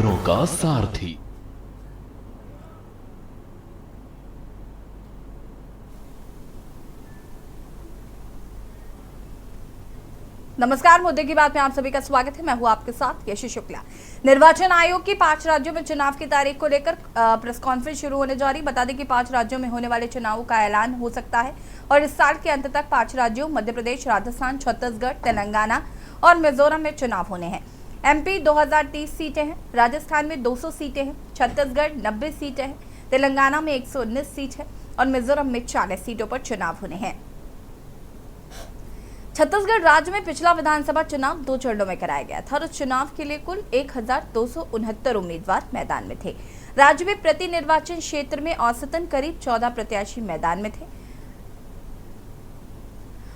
का सारथी। नमस्कार, मुद्दे की बात में आप सभी का स्वागत है। मैं हूं आपके साथ यशी शुक्ला। निर्वाचन आयोग की 5 राज्यों में चुनाव की तारीख को लेकर प्रेस कॉन्फ्रेंस शुरू होने जा रही। बता दें कि 5 राज्यों में होने वाले चुनावों का ऐलान हो सकता है और इस साल के अंत तक 5 राज्यों मध्य प्रदेश, राजस्थान, छत्तीसगढ़, तेलंगाना और मिजोरम में चुनाव होने हैं। MP 2030 सीटें हैं, राजस्थान में 200 सीटें हैं, छत्तीसगढ़ 90 सीटें हैं, तेलंगाना में 119 सीट है और मिजोरम में 40 सीटों पर चुनाव होने हैं। छत्तीसगढ़ राज्य में पिछला विधानसभा चुनाव 2 चरणों में कराया गया था और उस चुनाव के लिए कुल 1269 उम्मीदवार मैदान में थे। राज्य में प्रति निर्वाचन क्षेत्र में औसतन करीब 14 प्रत्याशी मैदान में थे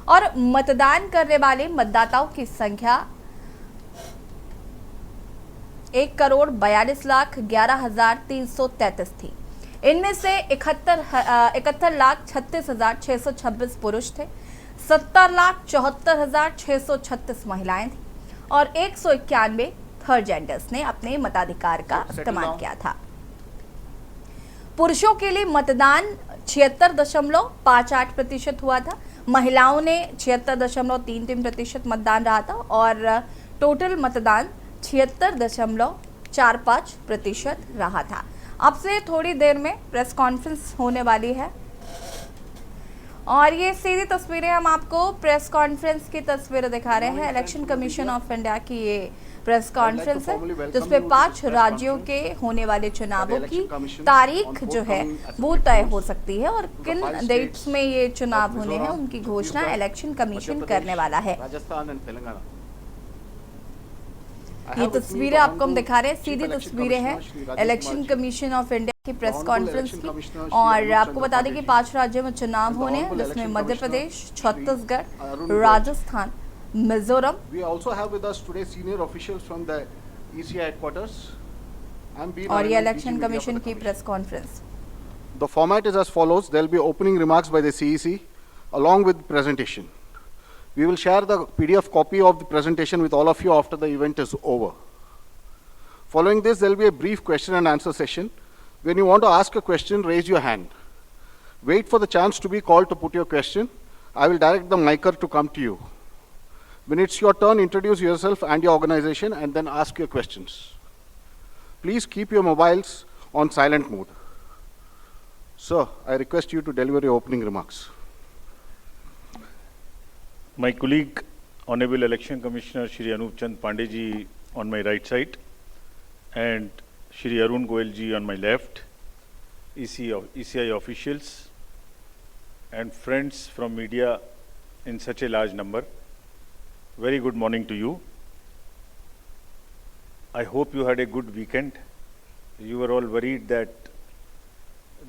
और मतदान करने वाले मतदाताओं की संख्या 1,42,11,333 थी। इनमें से 71,36,626 पुरुष थे, 70,74,636 महिलाएं थी और 191 थर्ड जेंडर्स ने अपने मताधिकार का इस्तेमाल किया था। पुरुषों के लिए मतदान 76.58% हुआ था, महिलाओं ने 76.33% मतदान रहा था और टोटल मतदान 76.45% रहा था। अब से थोड़ी देर में प्रेस कॉन्फ्रेंस होने वाली है और ये सीधी तस्वीरें हम आपको प्रेस कॉन्फ्रेंस की तस्वीरें दिखा रहे हैं। इलेक्शन कमीशन ऑफ इंडिया की ये प्रेस कॉन्फ्रेंस है जिसमें 5 राज्यों के होने वाले चुनावों की तारीख जो है वो तय हो सकती है और किन डेट्स में ये चुनाव होने हैं उनकी घोषणा इलेक्शन कमीशन करने वाला है। ये तस्वीरें आपको हम दिखा रहे हैं, सीधी तस्वीरें हैं इलेक्शन कमीशन ऑफ इंडिया की प्रेस कॉन्फ्रेंस की। और आपको बता दें कि 5 राज्यों में चुनाव होने हैं जिसमें मध्य प्रदेश, छत्तीसगढ़, राजस्थान, मिजोरम। और ये इलेक्शन कमीशन की press conference. The format is as follows. There will be opening remarks by the CEC along with presentation. We will share the PDF copy of the presentation with all of you after the event is over. Following this, there will be a brief question and answer session. When you want to ask a question, raise your hand. Wait for the chance to be called to put your question. I will direct the micer to come to you. When it's your turn, introduce yourself and your organization and then ask your questions. Please keep your mobiles on silent mode. Sir, I request you to deliver your opening remarks. My colleague, Honorable Election Commissioner Shri Anup Chand Pandey ji on my right side and Shri Arun Goel ji on my left, ECI officials and friends from media in such a large number, very good morning to you. I hope you had a good weekend. You were all worried that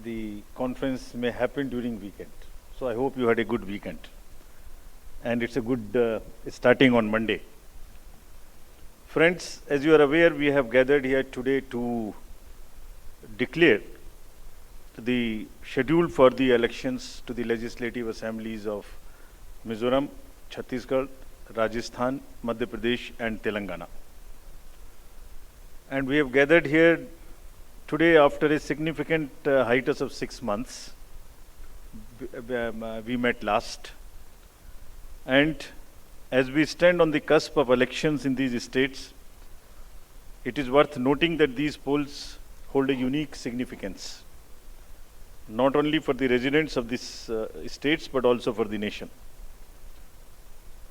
the conference may happen during weekend. So I hope you had a good weekend. And it's a good starting on Monday. Friends, as you are aware, we have gathered here today to declare the schedule for the elections to the legislative assemblies of Mizoram, Chhattisgarh, Rajasthan, Madhya Pradesh and Telangana. And we have gathered here today after a significant hiatus of 6 months. We met last. And as we stand on the cusp of elections in these states, it is worth noting that these polls hold a unique significance, not only for the residents of these states, but also for the nation.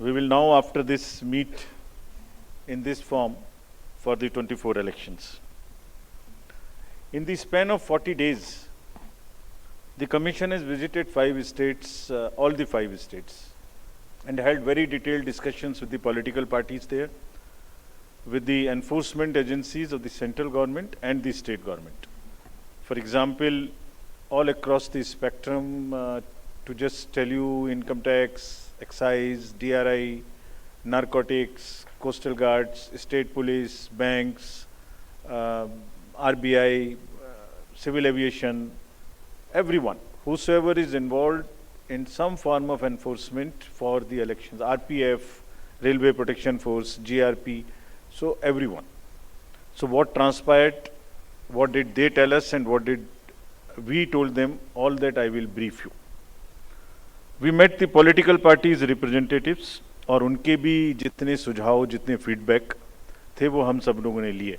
We will now, after this, meet in this form for the 24 elections. In the span of 40 days, the Commission has visited 5 states, all the 5 states, and held very detailed discussions with the political parties there, with the enforcement agencies of the central government and the state government. For example, all across the spectrum, to just tell you, income tax, excise, DRI, narcotics, coastal guards, state police, banks, RBI, civil aviation, everyone, whosoever is involved in some form of enforcement for the elections, RPF, Railway Protection Force, GRP, so everyone. So what transpired, what did they tell us and what did we told them, all that I will brief you. We met the political parties representatives और उनके भी जितने सुझाव, जितने feedback थे वो हम सब लोगों ने लिए.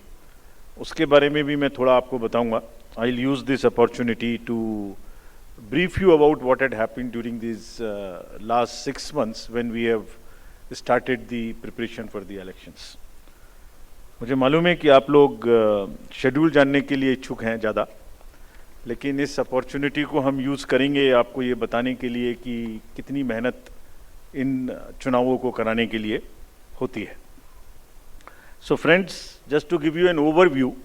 उसके बारे में भी मैं थोड़ा आपको बताऊंगा. I'll use this opportunity to brief you about what had happened during these last 6 months when we have started the preparation for the elections. मुझे मालूम है कि आप लोग शेड्यूल जानने के लिए इच्छुक हैं ज़्यादा, लेकिन इस अपॉर्चुनिटी को हम यूज़ करेंगे आपको ये बताने के लिए कि कितनी मेहनत इन चुनावों को कराने के लिए होती है. So friends, just to give you an overview,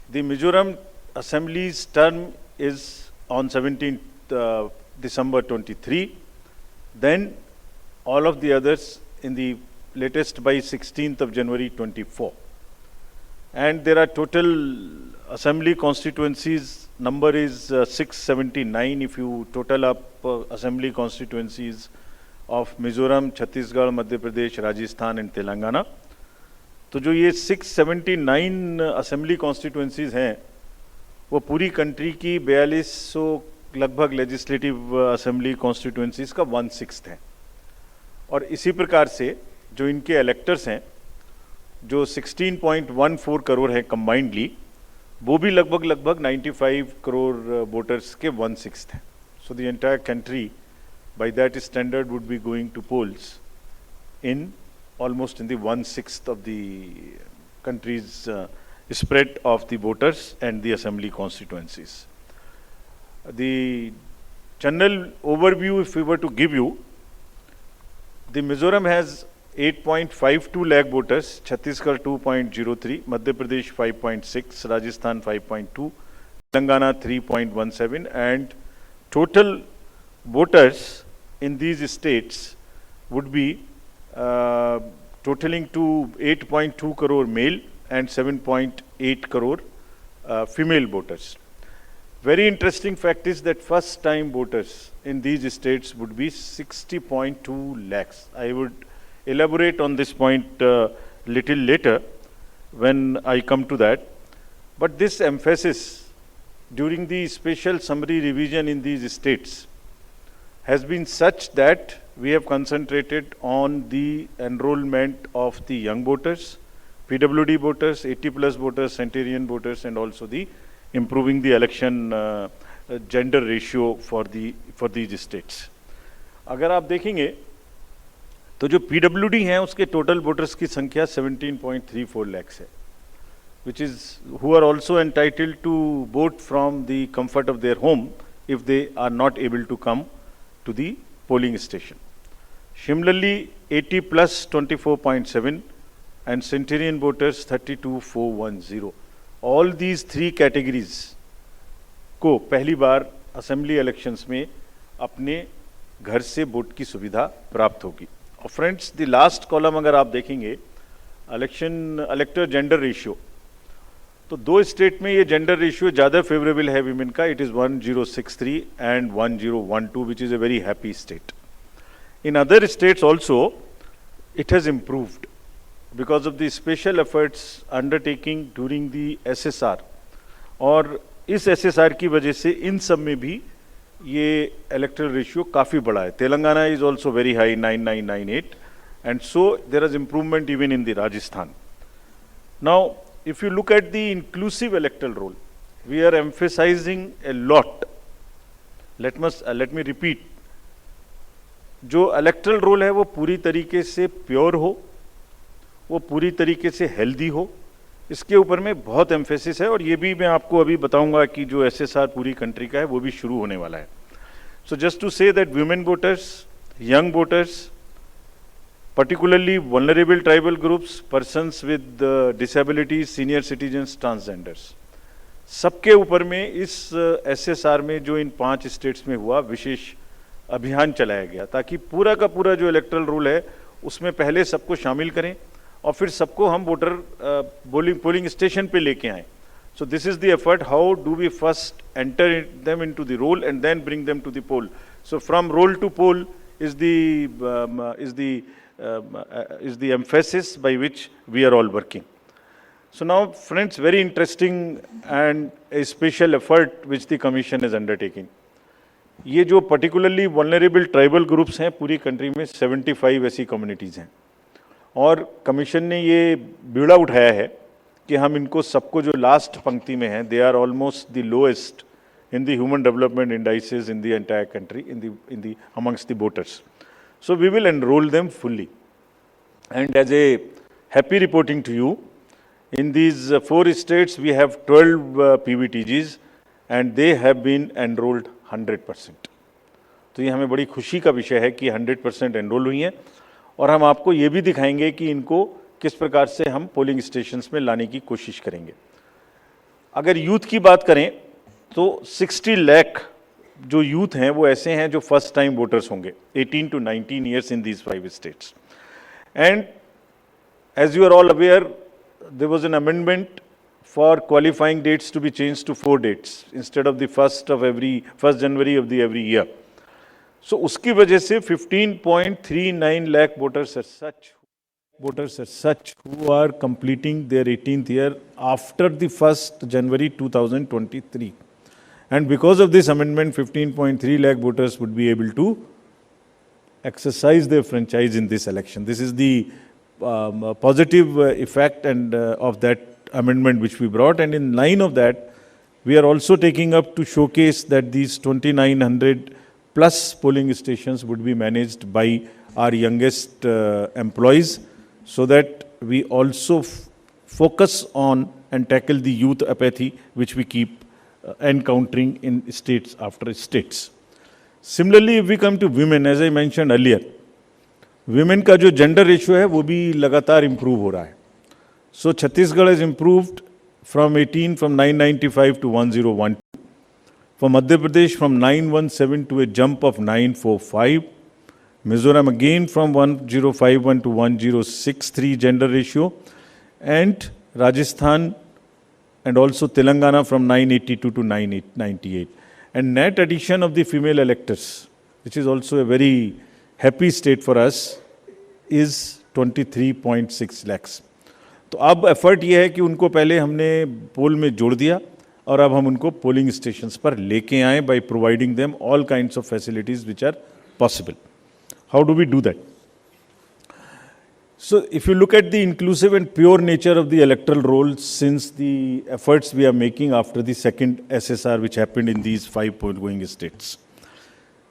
the Mizoram Assembly's term is on 17th December 23, then all of the others in the latest by 16th of January 24. And there are total assembly constituencies, number is 679 if you total up assembly constituencies of Mizoram, Chhattisgarh, Madhya Pradesh, Rajasthan and Telangana. तो जो ये 679 assembly constituencies हैं वो पूरी country की 4200 लगभग legislative assembly constituencies का 1/6 है. और इसी प्रकार से जो इनके इलेक्टर्स हैं जो 16.14 करोड़ हैं कंबाइंडली, वो भी लगभग 95 करोड़ वोटर्स के 1/6 हैं. So the entire country by that standard would be going to polls in almost in the 1/6 of the country's spread of the voters and the assembly constituencies. The general overview, if we were to give you, the Mizoram has 8.52 lakh voters, Chhattisgarh 2.03, Madhya Pradesh 5.6, Rajasthan 5.2, Telangana 3.17, and total voters in these states would be totaling to 8.2 crore male and 7.8 crore female voters. Very interesting fact is that first time voters in these states would be 60.2 lakhs. I would elaborate on this point little later when I come to that. But this emphasis during the special summary revision in these states has been such that we have concentrated on the enrollment of the young voters, PWD voters, 80+ voters, centenarian voters, and also the improving the election gender ratio for these states. अगर आप देखेंगे तो जो PWD हैं उसके total voters की संख्या 17.34 lakhs है, which is who are also entitled to vote from the comfort of their home if they are not able to come to the polling station. Similarly, 80+ 24.7 and centenarian voters 32,410. All these three categories को पहली बार assembly elections में अपने घर से vote की सुविधा प्राप्त होगी. और फ्रेंड्स, द लास्ट कॉलम अगर आप देखेंगे इलेक्टर जेंडर रेशियो, तो दो स्टेट में ये जेंडर रेशियो ज़्यादा फेवरेबल है विमेन का. It is 1063 and 1012, which is a very happy state. In other states also, it has improved because of the special efforts undertaking during the SSR. और इस SSR की वजह से इन सब में भी ये electoral ratio काफ़ी बड़ा है. Telangana is also very high, 9998, and so there is improvement even in the Rajasthan. Now, if you look at the inclusive electoral roll, we are emphasizing a lot. Let me repeat. जो erectile role है वो पूरी तरीके से pure हो, वो पूरी तरीके से हेल्दी हो, इसके ऊपर में बहुत एम्फेसिस है. और ये भी मैं आपको अभी बताऊंगा कि जो एसएसआर पूरी कंट्री का है वो भी शुरू होने वाला है. So just to say that women voters, young voters, particularly vulnerable tribal groups, persons with disabilities, senior citizens, transgenders, सबके ऊपर में इस एसएसआर में जो इन 5 स्टेट्स में हुआ विशेष अभियान चलाया गया ताकि पूरा का पूरा जो इलेक्ट्रल रूल है उसमें पहले सबको शामिल करें और फिर सबको हम वोटर पोलिंग स्टेशन पे लेके आएं. So this is the effort. How do we first enter them into the roll and then bring them to the poll. So from roll to poll is the emphasis by which we are all working. So now, friends, very interesting and a special effort which the Commission is undertaking. ये जो particularly vulnerable tribal groups हैं पूरी country में 75 ऐसी communities हैं और Commission ने ये बीड़ा उठाया है कि हम इनको सबको जो last पंक्ति में हैं, they are almost the lowest in the human development indices in the entire country, in the amongst the voters. So we will enroll them fully. And as a happy reporting to you, in these 4 states we have 12 PVTGs and they have been enrolled 100%. तो ये हमें बड़ी खुशी का विषय है कि 100% enrol हुई हैं और हम आपको ये भी दिखाएंगे कि इनको किस प्रकार से हम पोलिंग स्टेशंस में लाने की कोशिश करेंगे। अगर यूथ की बात करें तो 60 लाख जो यूथ हैं वो ऐसे हैं जो फर्स्ट टाइम वोटर्स होंगे 18 to 19 years in these 5 states. And as you are all aware, there was an amendment for qualifying dates to be changed to 4 dates instead of the 1st January of the every year. So उसकी वजह से 15.39 lakh voters are such who are completing their 18th year after the 1st January 2023. And because of this amendment, 15.3 lakh voters would be able to exercise their franchise in this election. This is the positive effect and of that amendment which we brought, and in line of that we are also taking up to showcase that these 2900 plus polling stations would be managed by our youngest employees, so that we also focus on and tackle the youth apathy which we keep encountering in states after states. Similarly, if we come to women, as I mentioned earlier, women का जो gender ratio है वो भी लगातार improve हो रहा है. So Chhattisgarh has improved from 995 to 1012. For Madhya Pradesh from 917 to a jump of 945. Mizoram again from 1051 to 1063 gender ratio. And Rajasthan and also Telangana from 982 to 998. And net addition of the female electors, which is also a very happy state for us, is 23.6 lakhs. तो अब effort ये है कि उनको पहले हमने पोल में जोड़ दिया और अब हम उनको पोलिंग स्टेशंस पर लेके आए by providing them all kinds of facilities which are possible. How do we do that? So if you look at the inclusive and pure nature of the electoral roll, since the efforts we are making after the second SSR which happened in these 5 going states,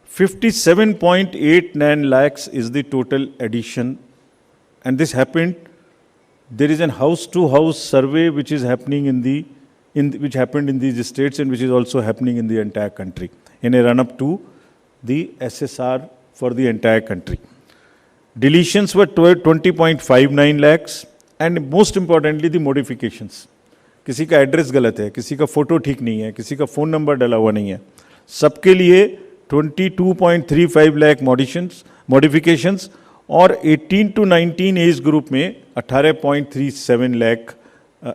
57.89 lakhs is the total addition, and this happened. There is an house-to-house survey which is happening which happened in these states and which is also happening in the entire country in a run-up to the SSR for the entire country. Deletions were 20.59 lakhs, and most importantly the modifications. किसी का address गलत है, किसी का photo ठीक नहीं है, किसी का फ़ोन नंबर डाला हुआ नहीं है, सबके लिए 22.35 लाख मॉडिफिकेशंस और 18 to 19 एज ग्रुप में 18.37 लाख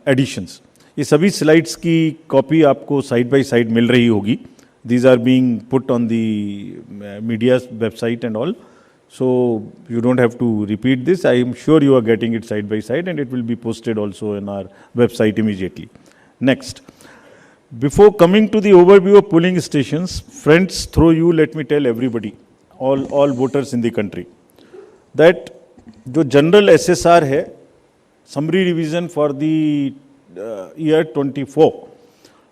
एडिशंस. ये सभी स्लाइड्स की कॉपी आपको साइड बाय साइड मिल रही होगी. These are being put on the media's website and all. So you don't have to repeat this. I am sure you are getting it side by side, and it will be posted also on our website immediately. Next. Before coming to the overview of polling stations, friends, through you, let me tell everybody, all voters in the country, that जो general SSR है, summary revision for the year 24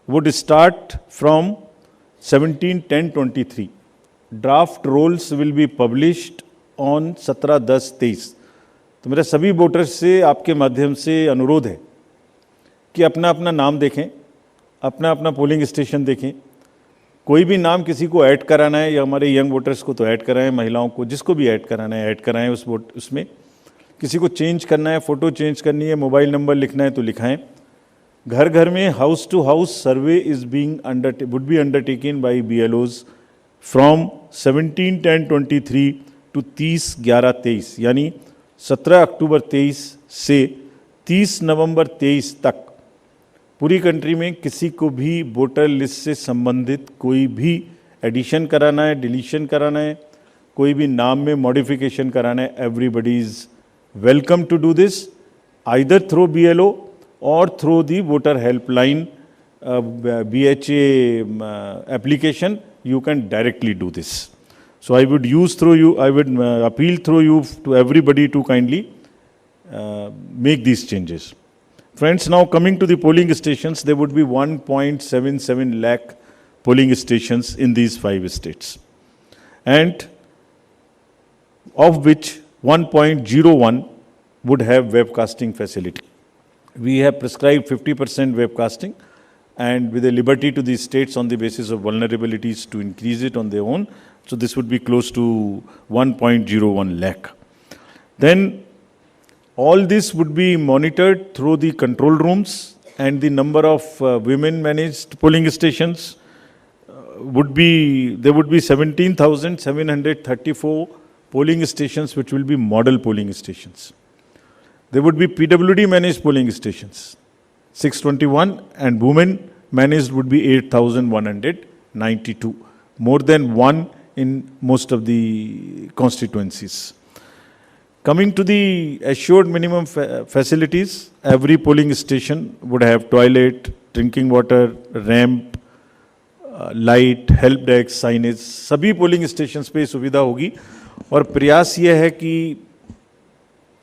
would start from 17/10/23. Draft rolls will be published on 17/10/23. तो मेरा सभी voters से आपके माध्यम से अनुरोध है कि अपना अपना नाम देखें, अपना अपना पोलिंग स्टेशन देखें. कोई भी नाम किसी को ऐड कराना है या हमारे यंग वोटर्स को तो ऐड कराएं, महिलाओं को जिसको भी ऐड कराना है ऐड कराएं उसमें. किसी को चेंज करना है, फ़ोटो चेंज करनी है, मोबाइल नंबर लिखना है तो लिखाएं. घर घर में house to house survey would be undertaken by BLOs from 17/10/23 to 30/11/23, यानी 17 अक्टूबर 23 से 30 नवंबर 23 तक पूरी कंट्री में किसी को भी वोटर लिस्ट से संबंधित कोई भी एडिशन कराना है, डिलीशन कराना है, कोई भी नाम में मॉडिफिकेशन कराना है, everybody is welcome to do this either through BLO or through the voter helpline BHA application, you can directly do this. So I would appeal through you to everybody to kindly make these changes. Friends, now coming to the polling stations, there would be 1.77 lakh polling stations in these 5 states, and of which 1.01 would have webcasting facility. We have prescribed 50% webcasting, and with a liberty to the states on the basis of vulnerabilities to increase it on their own. So this would be close to 1.01 lakh. Then all this would be monitored through the control rooms, and the number of women managed polling stations there would be 17,734 polling stations which will be model polling stations. There would be PWD managed polling stations, 621, and women managed would be 8,192, more than one in most of the constituencies. Coming to the assured minimum facilities, every polling station would have toilet, drinking water, ramp, light, help desk, signage, सभी polling stations पे सुविधा होगी। और प्रयास ये है कि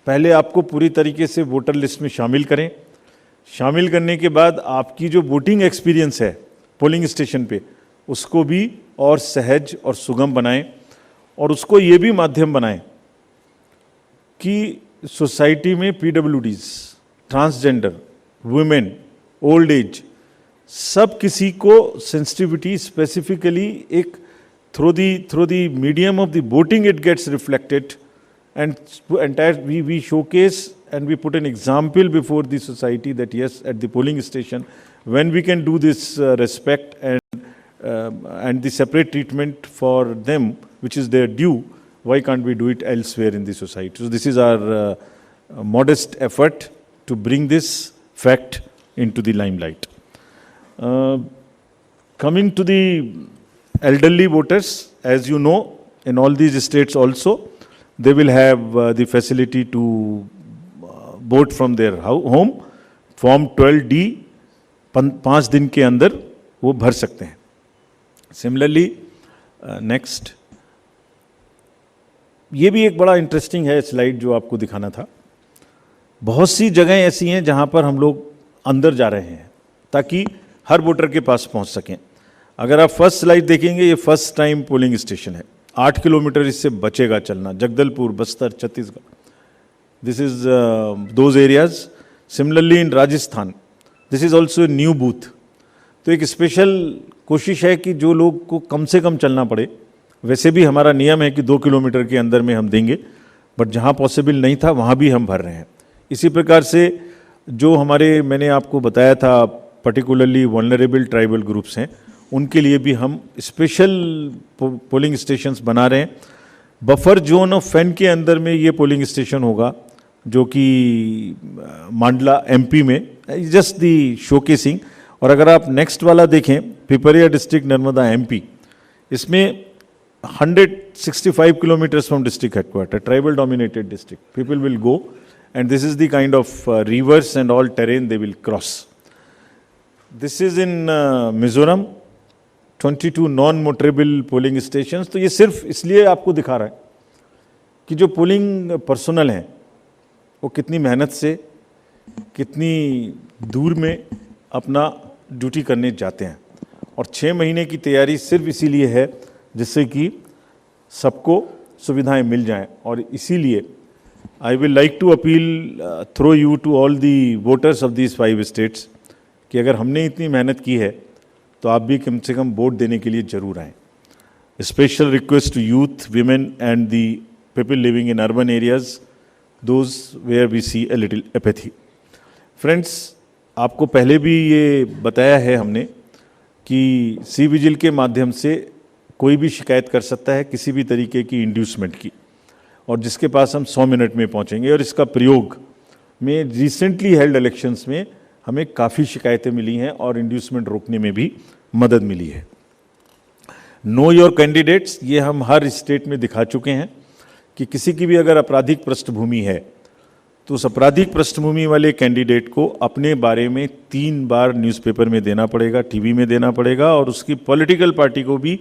पहले आपको पूरी तरीके से वोटर लिस्ट में शामिल करें। शामिल करने के बाद आपकी जो वोटिंग एक्सपीरियंस है पोलिंग स्टेशन पे, उसको भी और सहज और सुगम बनाएं, और उसको ये भी माध्यम बनाएं कि सोसाइटी में PWDs, transgender, women, old age, सब किसी को सेंसिटिविटी स्पेसिफिकली एक through the medium of the voting it gets reflected, and entire we showcase and we put an example before the society that yes, at the polling station when we can do this respect and the separate treatment for them which is their due, why can't we do it elsewhere in the society? So this is our modest effort to bring this fact into the limelight. Coming to the elderly voters, as you know, in all these states also, they will have the facility to vote from their home. Form 12D 5 दिन के अंदर वो भर सकते हैं. Similarly, next, ये भी एक बड़ा इंटरेस्टिंग है स्लाइड जो आपको दिखाना था. बहुत सी जगहें ऐसी हैं जहाँ पर हम लोग अंदर जा रहे हैं ताकि हर वोटर के पास पहुँच सकें. अगर आप फर्स्ट स्लाइड देखेंगे, ये फर्स्ट टाइम पोलिंग स्टेशन है. 8 किलोमीटर इससे बचेगा चलना. Jagdalpur, Bastar, Chhattisgarh, this is those areas. Similarly in Rajasthan, this is also new booth. तो एक स्पेशल कोशिश है कि जो लोग को कम से कम चलना पड़े. वैसे भी हमारा नियम है कि 2 किलोमीटर के अंदर में हम देंगे, बट जहाँ पॉसिबल नहीं था वहाँ भी हम भर रहे हैं. इसी प्रकार से जो हमारे, मैंने आपको बताया था, पर्टिकुलरली वल्नरेबल ट्राइबल ग्रुप्स हैं, उनके लिए भी हम स्पेशल पोलिंग स्टेशंस बना रहे हैं. बफर जोन ऑफ फैन के अंदर में ये पोलिंग स्टेशन होगा, जो कि मांडला MP में, जस्ट दी शोकेसिंग. और अगर आप नेक्स्ट वाला देखें, पिपरिया डिस्ट्रिक्ट, नर्मदा MP, इसमें 165 kilometres from district headquarter, tribal dominated district. People will go and this is the kind of reverse and all terrain they will cross. This is in Mizoram, 22 non motorable polling stations. तो ये सिर्फ इसलिए आपको दिखा रहा है कि जो पोलिंग पर्सनल हैं वो कितनी मेहनत से, कितनी दूर में अपना ड्यूटी करने जाते हैं. और 6 महीने की तैयारी सिर्फ इसीलिए है जिससे कि सबको सुविधाएं मिल जाएं. और इसीलिए I will like to appeal through you to all the voters of these 5 states कि अगर हमने इतनी मेहनत की है तो आप भी कम से कम वोट देने के लिए जरूर आएँ. Special request to youth, women and the people living in urban areas, those where we see a little apathy. Friends, आपको पहले भी ये बताया है हमने कि सी विजिल के माध्यम से कोई भी शिकायत कर सकता है किसी भी तरीके की इंड्यूसमेंट की, और जिसके पास हम 100 मिनट में पहुँचेंगे. और इसका प्रयोग में रिसेंटली हेल्ड इलेक्शंस में हमें काफ़ी शिकायतें मिली हैं और इंड्यूसमेंट रोकने में भी मदद मिली है. नो योर कैंडिडेट्स, ये हम हर स्टेट में दिखा चुके हैं कि किसी की भी अगर आपराधिक पृष्ठभूमि है तो उस आपराधिक पृष्ठभूमि वाले कैंडिडेट को अपने बारे में 3 बार न्यूज़पेपर में देना पड़ेगा, टीवी में देना पड़ेगा, और उसकी पॉलिटिकल पार्टी को भी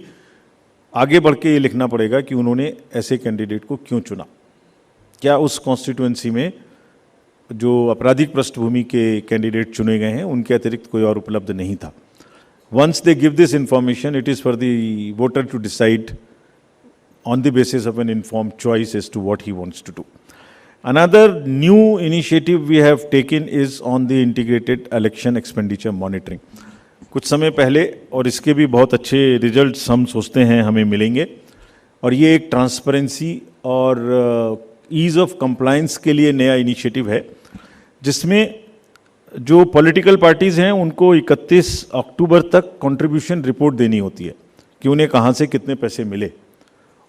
आगे बढ़ के ये लिखना पड़ेगा कि उन्होंने ऐसे कैंडिडेट को क्यों चुना, क्या उस कॉन्स्टिट्यूएंसी में जो आपराधिक पृष्ठभूमि के कैंडिडेट चुने गए हैं उनके अतिरिक्त कोई और उपलब्ध नहीं था. Once they give this information, it is for the voter to decide on the basis of an informed choice as to what he wants to do. Another new initiative we have taken is on the integrated election expenditure monitoring. कुछ समय पहले, और इसके भी बहुत अच्छे results हम सोचते हैं हमें मिलेंगे, और ये एक ट्रांसपेरेंसी और ईज ऑफ कंप्लायंस के लिए नया इनिशिएटिव है, जिसमें जो पॉलिटिकल पार्टीज़ हैं उनको 31 अक्टूबर तक कंट्रीब्यूशन रिपोर्ट देनी होती है कि उन्हें कहाँ से कितने पैसे मिले,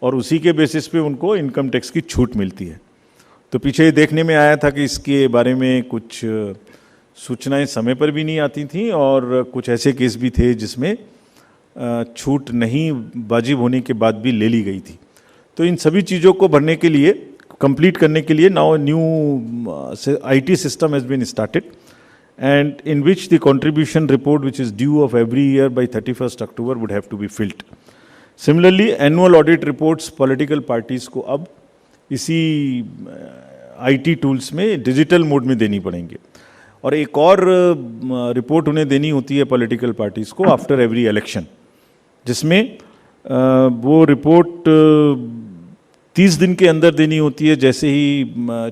और उसी के बेसिस पे उनको इनकम टैक्स की छूट मिलती है. तो पीछे देखने में आया था कि इसके बारे में कुछ सूचनाएं समय पर भी नहीं आती थीं, और कुछ ऐसे केस भी थे जिसमें छूट नहीं वाजिब होने के बाद भी ले ली गई थी. तो इन सभी चीज़ों को भरने के लिए, कंप्लीट करने के लिए now new IT system has been started, and in which the contribution report which is due of every year by 31st October would have to be filled. Similarly, annual audit reports political parties को अब इसी IT tools में digital mode में देनी पड़ेंगे, और एक और रिपोर्ट उन्हें देनी होती है पॉलिटिकल पार्टीज़ को आफ्टर एवरी इलेक्शन, जिसमें वो रिपोर्ट 30 दिन के अंदर देनी होती है जैसे ही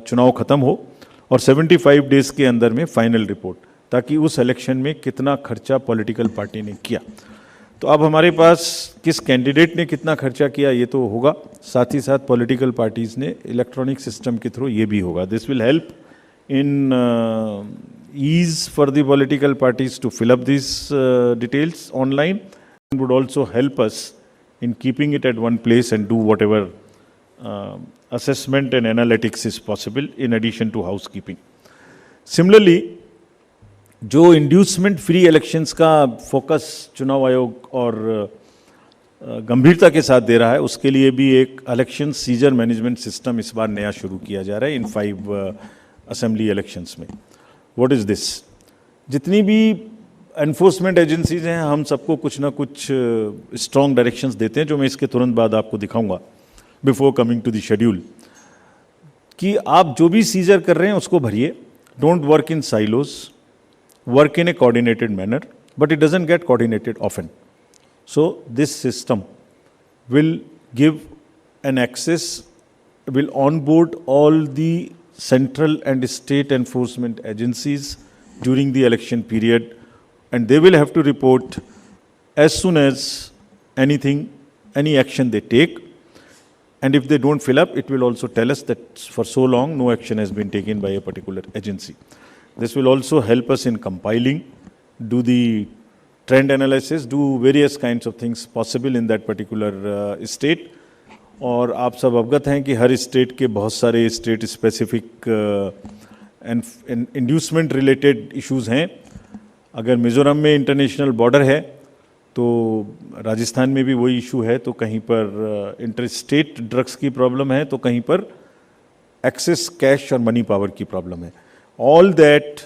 चुनाव ख़त्म हो, और 75 डेज के अंदर में फाइनल रिपोर्ट, ताकि उस इलेक्शन में कितना खर्चा पॉलिटिकल पार्टी ने किया. तो अब हमारे पास किस कैंडिडेट ने कितना खर्चा किया ये तो होगा, साथ ही साथ पॉलिटिकल पार्टीज़ ने इलेक्ट्रॉनिक सिस्टम के थ्रू ये भी होगा. This will help in ease for the political parties to fill up this details online, and would also help us in keeping it at one place and do whatever assessment and analytics is possible in addition to housekeeping. Similarly, जो inducement free elections का focus चुनाव आयोग और गंभीरता के साथ दे रहा है, उसके लिए भी एक इलेक्शन सीजर मैनेजमेंट सिस्टम इस बार नया शुरू किया जा रहा है इन 5 असेंबली इलेक्शंस में. What is this? जितनी भी एनफोर्समेंट एजेंसीज हैं, हम सबको कुछ ना कुछ स्ट्रॉन्ग डायरेक्शंस देते हैं, जो मैं इसके तुरंत बाद आपको दिखाऊंगा before coming to the schedule, कि आप जो भी सीजर कर रहे हैं उसको भरिए. Don't work in silos, work in a coordinated manner, but it doesn't get coordinated often. So this system will give an access, will on board all the central and state enforcement agencies during the election period, and they will have to report as soon as any action they take. And if they don't fill up, it will also tell us that for so long no action has been taken by a particular agency. This will also help us in compiling, do the trend analysis, do various kinds of things possible in that particular state. और आप सब अवगत हैं कि हर state के बहुत सारे state specific inducement related issues हैं. अगर मिज़ोरम में इंटरनेशनल बॉर्डर है तो राजस्थान में भी वही इशू है, तो कहीं पर इंटर स्टेट ड्रग्स की प्रॉब्लम है, तो कहीं पर एक्सेस कैश और मनी पावर की प्रॉब्लम है. All that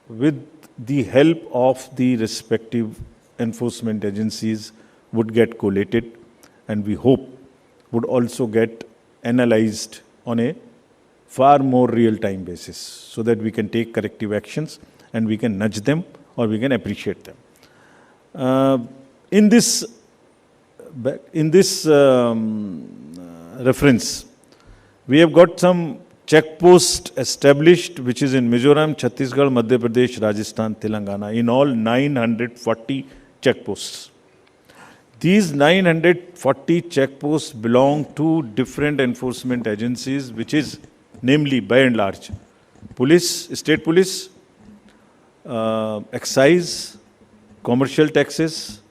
with the help of the respective enforcement agencies would get collated, and we hope would also get analysed on a far more real-time basis, so that we can take corrective actions and we can nudge them or we can appreciate them. In this reference, we have got some check posts established, which is in Mizoram, Chhattisgarh, Madhya Pradesh, Rajasthan, Telangana. In all, 940 check posts. These 940 check posts belong to different enforcement agencies, which is namely, by and large, police, state police, excise, commercial taxes,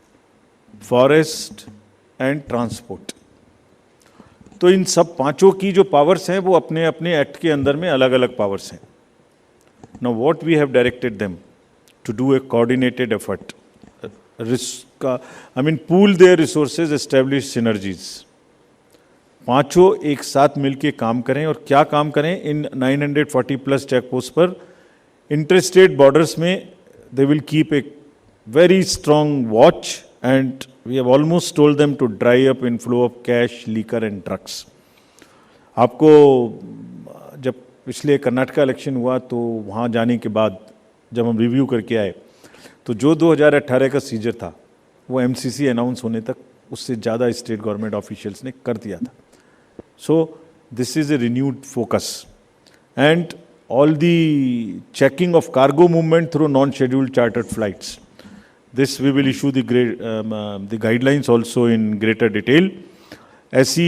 forest and transport. तो इन सब पांचों की जो powers हैं वो अपने अपने act के अंदर में अलग अलग पावर्स हैं. Now what we have directed them to do a coordinated effort, pool their resources, establish synergies, पांचों एक साथ मिलके काम करें। और क्या काम करें? इन 940 प्लस चेक पोस्ट पर इंटर स्टेट बॉर्डर्स में they will keep a very strong watch and we have almost told them to dry up inflow of cash, liquor and drugs. आपको जब पिछले कर्नाटका इलेक्शन हुआ तो वहाँ जाने के बाद जब हम रिव्यू करके आए तो जो 2018 का सीजर था वो एमसीसी अनाउंस होने तक उससे ज़्यादा स्टेट गवर्नमेंट ऑफिशियल्स ने कर दिया था। So this is a renewed focus and all the checking of cargo movement through non-scheduled chartered flights. This we will issue the guidelines also in greater detail. ऐसी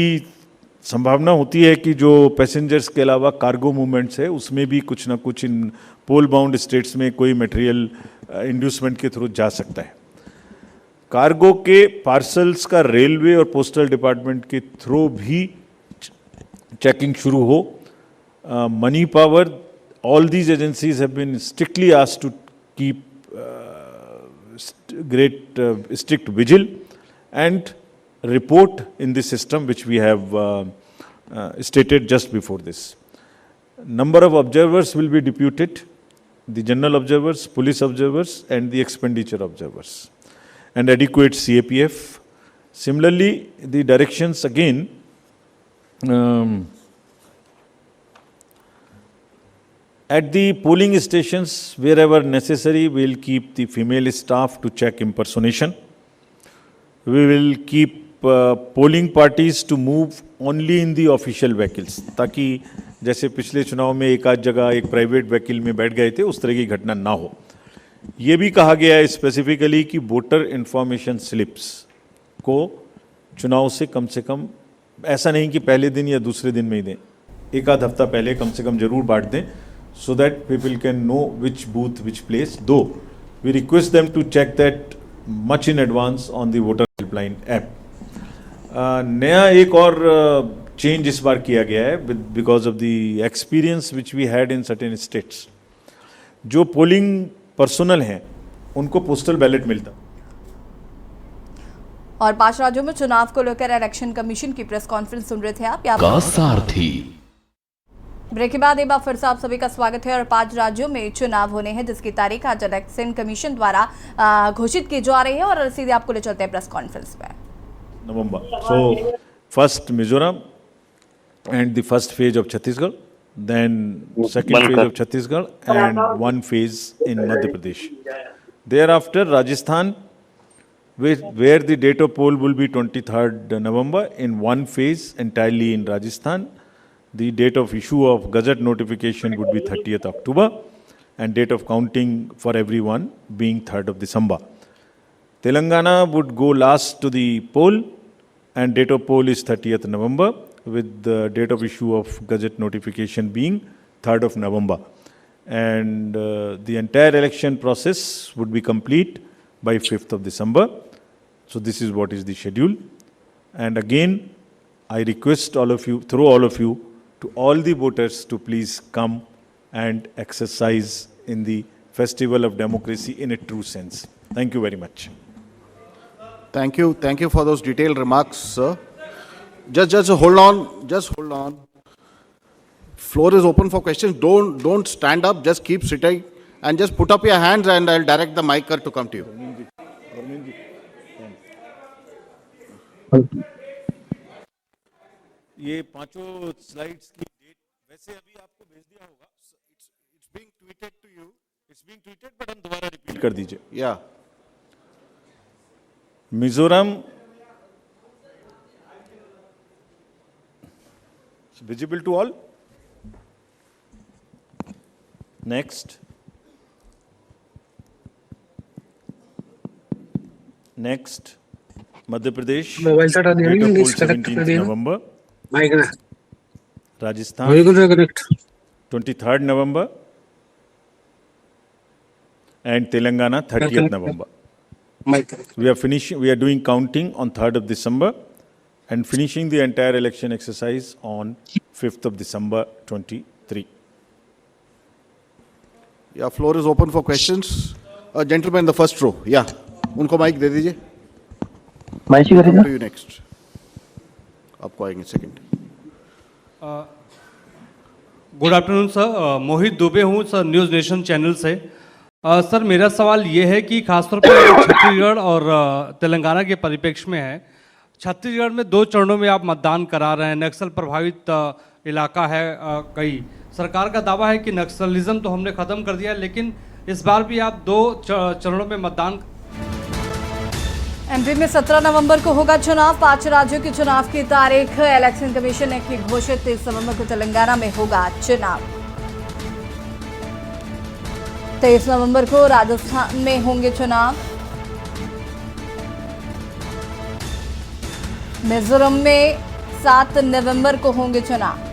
संभावना होती है कि जो पैसेंजर्स के अलावा कार्गो मूवमेंट्स है उसमें भी कुछ ना कुछ इन पोल बाउंड स्टेट्स में कोई मटेरियल इंड्यूसमेंट के थ्रू जा सकता है। कार्गो के पार्सल्स का रेलवे और पोस्टल डिपार्टमेंट के थ्रू भी चेकिंग शुरू हो। Money power, all these agencies have been strictly asked to keep strict vigil and report in the system which we have stated just before this. Number of observers will be deputed, the general observers, police observers and the expenditure observers, and adequate CAPF. Similarly, the directions again at the polling stations, wherever necessary, we will keep the female staff to check impersonation. We will keep polling parties to move only in the official vehicles, ताकि जैसे पिछले चुनाव में एक आध जगह एक private vehicle में बैठ गए थे उस तरह की घटना ना हो। ये भी कहा गया है स्पेसिफिकली कि वोटर इन्फॉर्मेशन स्लिप्स को चुनाव से कम ऐसा नहीं कि पहले दिन या दूसरे दिन में ही दें, एक आध हफ्ता पहले कम से कम जरूर बांट दें, so that people can know which booth, which place. Though we request them to check that much in advance on the voter helpline app. नया एक और चेंज इस बार किया गया है because of the experience which we had in certain states. जो polling personal हैं उनको पोस्टल बैलेट मिलता। और 5 राज्यों में चुनाव को लेकर इलेक्शन कमीशन की प्रेस कॉन्फ्रेंस सुन रहे थे आप। का सारथी। ब्रेक के बाद एक बार फिर से आप सभी का स्वागत है। और 5 राज्यों में चुनाव होने हैं जिसकी तारीख आज इलेक्शन कमीशन द्वारा घोषित की जा रही है और सीधे आपको ले चलते हैं प्रेस कॉन्फ्रेंस में। नवंबर। So first Mizoram and the first phase of Chhattisgarh, then second phase of Chhattisgarh and one phase in Madhya Pradesh. Thereafter Rajasthan, where the date of poll will be 23rd November in one phase entirely in Rajasthan. The date of issue of Gazette notification would be 30th October and date of counting for everyone being 3rd of December. Telangana would go last to the poll and date of poll is 30th November with the date of issue of Gazette notification being 3rd of November. And the entire election process would be complete by 5th of December. So this is what is the schedule. And again, I request all of you, through all of you, to all the voters to please come and exercise in the festival of democracy in a true sense. Thank you very much. Thank you for those detailed remarks, sir. Just hold on. Floor is open for questions. Don't stand up. Just keep sitting and just put up your hands, and I'll direct the micer to come to you. ये पांचों slides की date वैसे अभी आपको भेज दिया होगा। It's being tweeted to you. It's being tweeted, but हम दोबारा रिपीट कर दीजिए। Yeah. Mizoram visible to all. Next Madhya Pradesh, mobile से हटा दिया date of नहीं, poll डिस्कनेक्ट कर 17th दिया November, माइक ना राजस्थान वही को connect 23rd November and Telangana 30th November. Mike We are doing counting on 3rd of December and finishing the entire election exercise on 5th of December 23. Yeah, floor is open for questions. Gentleman in the first row. Yeah. उनको mic दे दीजिए। Mic करिए To you next. आपको आएंगे second. Good afternoon sir, मोहित दुबे हूँ sir, news nation channel से। Sir मेरा सवाल ये है कि खासतौर पर छत्तीसगढ़ और तेलंगाना के परिप्रेक्ष्य में है। छत्तीसगढ़ में 2 चरणों में आप मतदान करा रहे हैं, नक्सल प्रभावित इलाका है कई। सरकार का दावा है कि नक्सलिज्म तो हमने ख़त्म कर दिया है, लेकिन इस बार भी आप 2 चरणों में मतदान। एमपी में 17 नवंबर को होगा चुनाव। 5 राज्यों के चुनाव की तारीख इलेक्शन कमीशन ने की घोषित। 23 नवंबर को तेलंगाना में होगा चुनाव। 23 नवंबर को राजस्थान में होंगे चुनाव। मिजोरम में 7 नवंबर को होंगे चुनाव।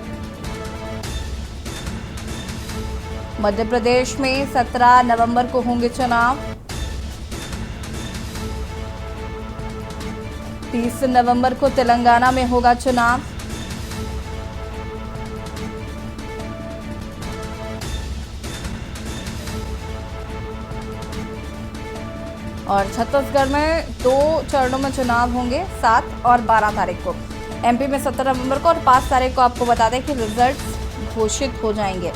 मध्य प्रदेश में 17 नवंबर को होंगे चुनाव। 30 नवंबर को तेलंगाना में होगा चुनाव। और छत्तीसगढ़ में 2 चरणों में चुनाव होंगे, 7 और 12 तारीख को। एमपी में 17 नवंबर को और 5 तारीख को आपको बता दें कि रिजल्ट्स घोषित हो जाएंगे।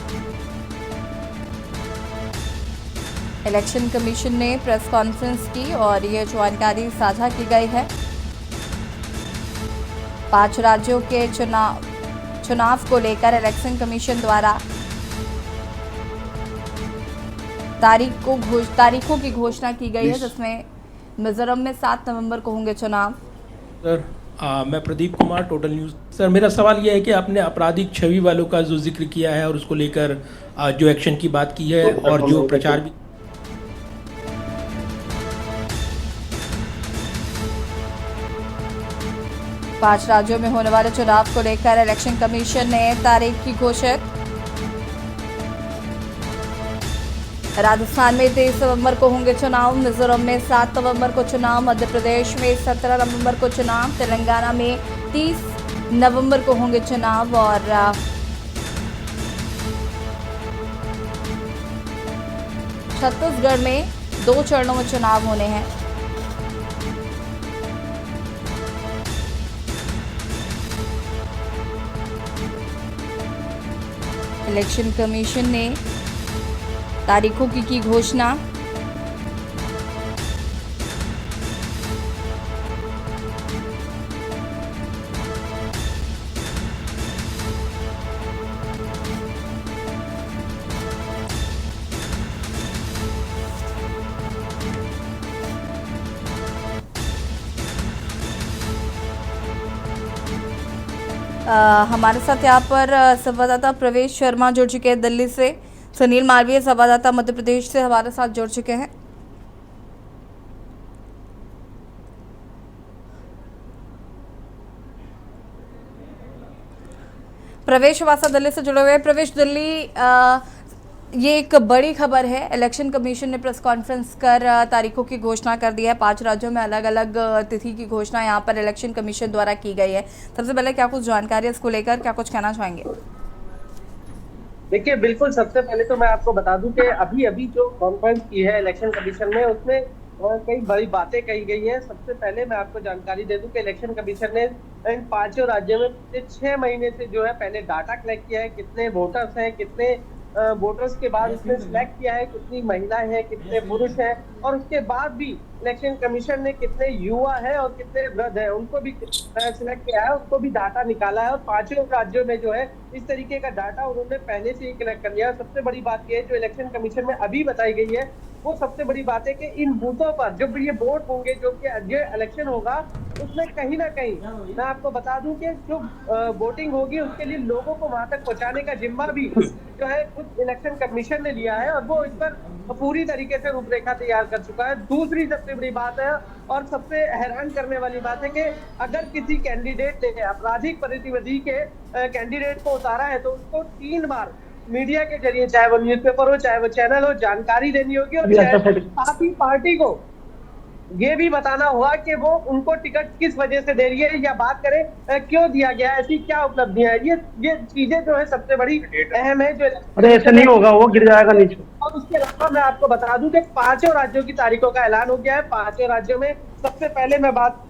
इलेक्शन कमीशन ने प्रेस कॉन्फ्रेंस की और ये जानकारी साझा की गई है। 5 राज्यों के चुनाव को लेकर इलेक्शन कमीशन द्वारा तारीखों की घोषणा की गई है, जिसमें मिजोरम में 7 नवंबर को होंगे चुनाव। सर मैं Pradeep Kumar, total news. Sir मेरा सवाल यह है कि आपने आपराधिक छवि वालों का जो जिक्र किया है और उसको लेकर जो एक्शन की बात की है और जो प्रचार भी। 5 राज्यों में होने वाले चुनाव को लेकर इलेक्शन कमीशन ने तारीख की घोषित। राजस्थान में 23 नवंबर को होंगे चुनाव। मिजोरम में 7 नवंबर को चुनाव। मध्य प्रदेश में 17 नवंबर को चुनाव। तेलंगाना में 30 नवंबर को होंगे चुनाव। और छत्तीसगढ़ में 2 चरणों में चुनाव होने हैं। इलेक्शन कमीशन ने तारीखों की घोषणा। हमारे साथ यहाँ पर संवाददाता प्रवेश शर्मा जुड़ चुके हैं दिल्ली से। सुनील मालवीय संवाददाता मध्य प्रदेश से हमारे साथ जुड़ चुके हैं। प्रवेश वासा दिल्ली से जुड़े हुए हैं। प्रवेश, दिल्ली ये एक बड़ी खबर है। इलेक्शन कमीशन ने प्रेस कॉन्फ्रेंस कर तारीखों की घोषणा कर दी है। 5 राज्यों में अलग अलग तिथि की घोषणा यहाँ पर इलेक्शन कमीशन द्वारा की गई है। सबसे पहले क्या कुछ जानकारी है इसको लेकर, क्या कुछ कहना चाहेंगे? देखिए, बिल्कुल सबसे पहले तो मैं आपको बता दूं कि अभी जो कॉन्फ्रेंस की है इलेक्शन कमीशन ने, उसमें कई बड़ी बातें कही गई हैं। सबसे पहले मैं आपको जानकारी दे दूं कि इलेक्शन कमीशन ने इन 5 राज्यों में पिछले 6 महीने से जो है पहले डाटा कलेक्ट किया है, कितने वोटर्स हैं, कितने वोटर्स के बाद उसने सिलेक्ट किया है कितनी महिलाएं हैं, कितने पुरुष हैं, और उसके बाद भी इलेक्शन कमीशन ने कितने युवा हैं और कितने वृद्ध हैं उनको भी सिलेक्ट किया है, उसको भी डाटा निकाला है। और 5 राज्यों में जो है इस तरीके का डाटा उन्होंने पहले से ही कलेक्ट कर लिया। सबसे बड़ी बात यह है जो इलेक्शन कमीशन में अभी बताई गई है, वो सबसे बड़ी बात है कि इन बूथों पर जो ये वोट होंगे, जो इलेक्शन होगा, उसमें कहीं ना कहीं मैं आपको बता दूं कि जो वोटिंग होगी उसके लिए लोगों को वहां तक पहुंचाने का जिम्मा भी जो है खुद इलेक्शन कमीशन ने लिया है और वो इस पर पूरी तरीके से रूपरेखा तैयार कर चुका है। दूसरी सबसे बड़ी बात है और सबसे हैरान करने वाली बात है कि अगर किसी कैंडिडेट ने आपराधिक गतिविधि के कैंडिडेट को उतारा है तो उसको 3 बार मीडिया के जरिए, चाहे वो न्यूज़पेपर हो, चाहे वो चैनल हो, जानकारी देनी होगी और साथ ही पार्टी को ये भी बताना होगा कि वो उनको टिकट किस वजह से दे रही है, या बात करें क्यों दिया गया है, ऐसी क्या उपलब्धियां हैं। ये चीजें जो है सबसे बड़ी अहम है। जो अरे ऐसा नहीं होगा, वो गिर जाएगा नीचे। और उसके अलावा मैं आपको बता दूं कि 5 राज्यों की तारीखों का ऐलान हो गया है। 5 राज्यों में सबसे पहले मैं बात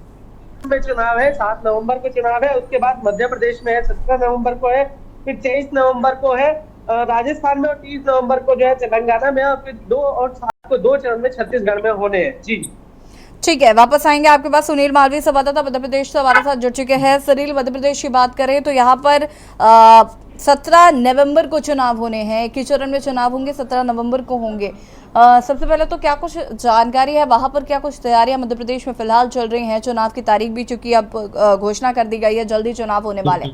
में चुनाव है, 7 नवंबर को चुनाव है, उसके बाद मध्य प्रदेश में है, 17 नवंबर को है, फिर 23 नवंबर को है राजस्थान में, और 30 नवंबर को जो है तेलंगाना में, और फिर 2 और 7 को 2 चरण में छत्तीसगढ़ में होने हैं। जी ठीक है, वापस आएंगे आपके पास। सुनील मालवीय संवाददाता मध्य प्रदेश से हमारे साथ जुड़ चुके हैं। सुनील, मध्य प्रदेश की बात करें तो यहाँ पर 17 नवंबर को चुनाव होने हैं, एक ही चरण में चुनाव होंगे, 17 नवंबर को होंगे। सबसे पहले तो क्या कुछ जानकारी है वहां पर, क्या कुछ तैयारियां मध्य प्रदेश में फिलहाल चल रही हैं? चुनाव की तारीख भी चूंकि अब घोषणा कर दी गई है, जल्दी चुनाव होने वाले।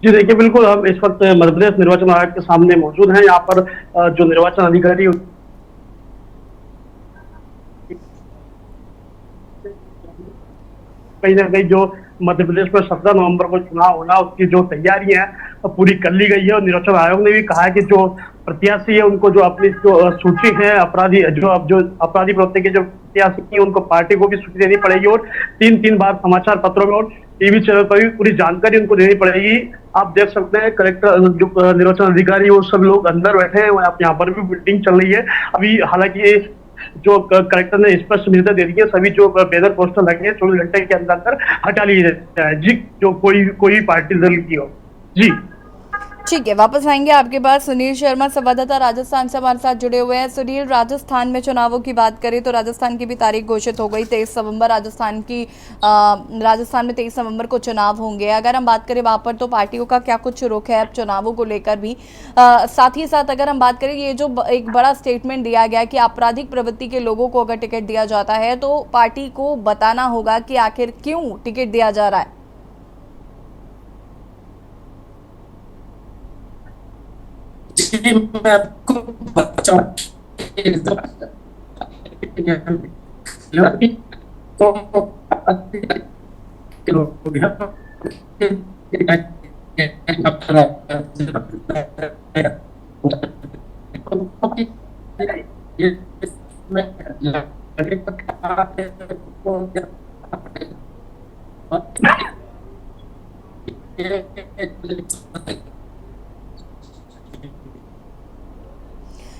जी देखिए, बिल्कुल हम इस वक्त मध्य प्रदेश निर्वाचन आयोग के सामने मौजूद हैं। यहाँ पर जो निर्वाचन अधिकारी कहीं ना कहीं जो मध्य प्रदेश में 17 नवंबर को चुनाव होना, उसकी जो तैयारियां हैं पूरी कर ली गई है। और निर्वाचन आयोग ने भी कहा है कि जो प्रत्याशी है उनको जो अपनी जो सूची है अपराधी प्रवृत्ति के जो प्रत्याशी है उनको पार्टी को भी सूची देनी पड़ेगी, और 3 बार समाचार पत्रों में और टीवी चैनल पर भी पूरी जानकारी उनको देनी पड़ेगी। आप देख सकते हैं कलेक्टर जो निर्वाचन अधिकारी वो सब लोग अंदर बैठे हैं, यहाँ पर भी मीटिंग चल रही है अभी। हालांकि जो कलेक्टर ने स्पष्ट निर्देश दे दिए, सभी जो बैनर पोस्टर लगे 24 घंटे के अंदर हटा लिए जाए जी, जो कोई पार्टी दल की हो। जी ठीक है, वापस आएंगे आपके पास। सुनील शर्मा संवाददाता राजस्थान से हमारे साथ जुड़े हुए हैं। सुनील, राजस्थान में चुनावों की बात करें तो राजस्थान की भी तारीख घोषित हो गई, 23 नवंबर राजस्थान में 23 नवंबर को चुनाव होंगे। अगर हम बात करें वहां पर तो पार्टियों का क्या कुछ रुख है अब चुनावों को लेकर भी, साथ ही साथ अगर हम बात करें ये जो एक बड़ा स्टेटमेंट दिया गया कि आपराधिक प्रवृत्ति के लोगों को अगर टिकट दिया जाता है तो पार्टी को बताना होगा कि आखिर क्यों टिकट दिया जा रहा है। मैं आपको बताऊं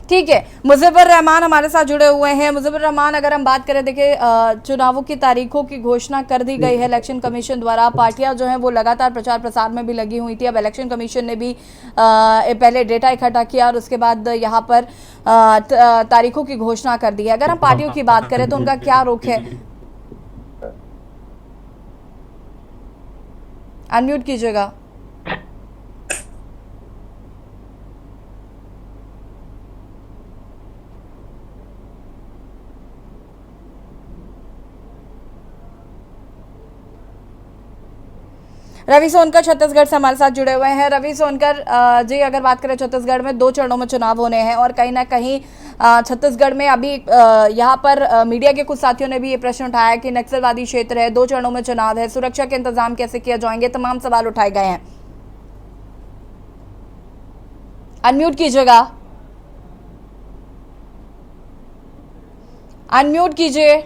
ठीक है, मुजफ्फर रहमान हमारे साथ जुड़े हुए हैं। मुजफ्फर रहमान, अगर हम बात करें, देखिए चुनावों की तारीखों की घोषणा कर दी गई है इलेक्शन कमीशन द्वारा। पार्टियां जो हैं वो लगातार प्रचार प्रसार में भी लगी हुई थी। अब इलेक्शन कमीशन ने भी पहले डेटा इकट्ठा किया और उसके बाद यहाँ पर तारीखों की घोषणा कर दी है। अगर हम पार्टियों की बात करें तो उनका क्या रुख है? अनम्यूट कीजिएगा। रवि सोनकर छत्तीसगढ़ से हमारे साथ जुड़े हुए हैं। रवि सोनकर जी, अगर बात करें छत्तीसगढ़ में 2 चरणों में चुनाव होने हैं और कहीं ना कहीं छत्तीसगढ़ में अभी यहाँ पर मीडिया के कुछ साथियों ने भी ये प्रश्न उठाया कि नक्सलवादी क्षेत्र है, 2 चरणों में चुनाव है, सुरक्षा के इंतजाम कैसे किए जाएंगे, तमाम सवाल उठाए गए हैं। अनम्यूट कीजिएगा, अनम्यूट कीजिए।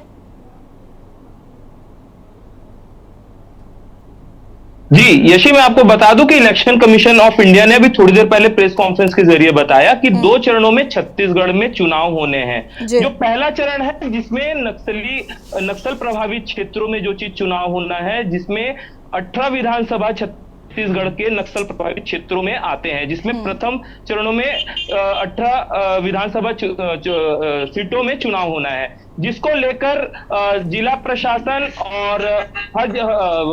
जी यशी, मैं आपको बता दूं कि इलेक्शन कमीशन ऑफ इंडिया ने अभी थोड़ी देर पहले प्रेस कॉन्फ्रेंस के जरिए बताया कि 2 चरणों में छत्तीसगढ़ में चुनाव होने हैं। जो पहला चरण है जिसमें नक्सल प्रभावित क्षेत्रों में जो चीज चुनाव होना है, जिसमें 18 विधानसभा छत्तीसगढ़ के नक्सल प्रभावित क्षेत्रों में आते हैं, जिसमें प्रथम चरणों में 18 विधानसभा सीटों में चुनाव होना है, जिसको लेकर जिला प्रशासन और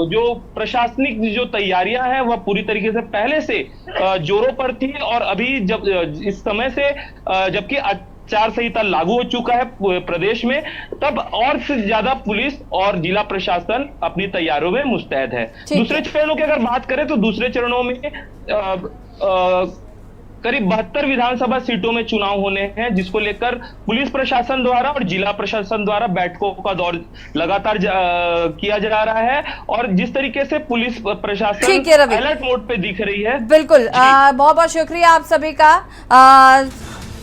जो प्रशासनिक जो तैयारियां हैं वह पूरी तरीके से पहले से जोरों पर थी। और अभी जब इस समय से जबकि आचार संहिता लागू हो चुका है प्रदेश में, तब और से ज्यादा पुलिस और जिला प्रशासन अपनी तैयारियों में मुस्तैद है। दूसरे चरणों की अगर बात करें तो दूसरे चरणों में करीब 72 विधानसभा सीटों में चुनाव होने हैं, जिसको लेकर पुलिस प्रशासन द्वारा और जिला प्रशासन द्वारा बैठकों का दौर लगातार किया जा रहा है। और जिस तरीके से पुलिस प्रशासन अलर्ट मोड पे दिख रही है। बिल्कुल, बहुत बहुत शुक्रिया आप सभी का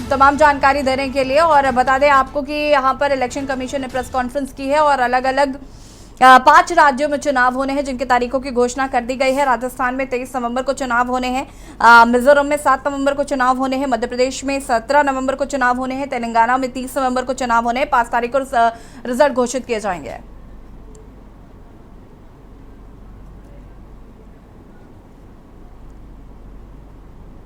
तमाम जानकारी देने के लिए। और बता दें आपको कि यहाँ पर इलेक्शन कमीशन ने प्रेस कॉन्फ्रेंस की है और अलग अलग 5 राज्यों में चुनाव होने हैं जिनकी तारीखों की घोषणा कर दी गई है। राजस्थान में 23 नवंबर को चुनाव होने हैं, मिजोरम में 7 नवंबर को चुनाव होने हैं, मध्य प्रदेश में 17 नवंबर को चुनाव होने हैं, तेलंगाना में 30 नवंबर को चुनाव होने हैं। 5 तारीख को रिजल्ट घोषित किए जाएंगे।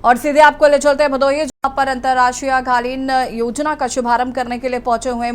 और सीधे आपको ले चलते हैं भदोही, जहां पर अंतर्राष्ट्रीय कालीन योजना का शुभारंभ करने के लिए पहुंचे हुए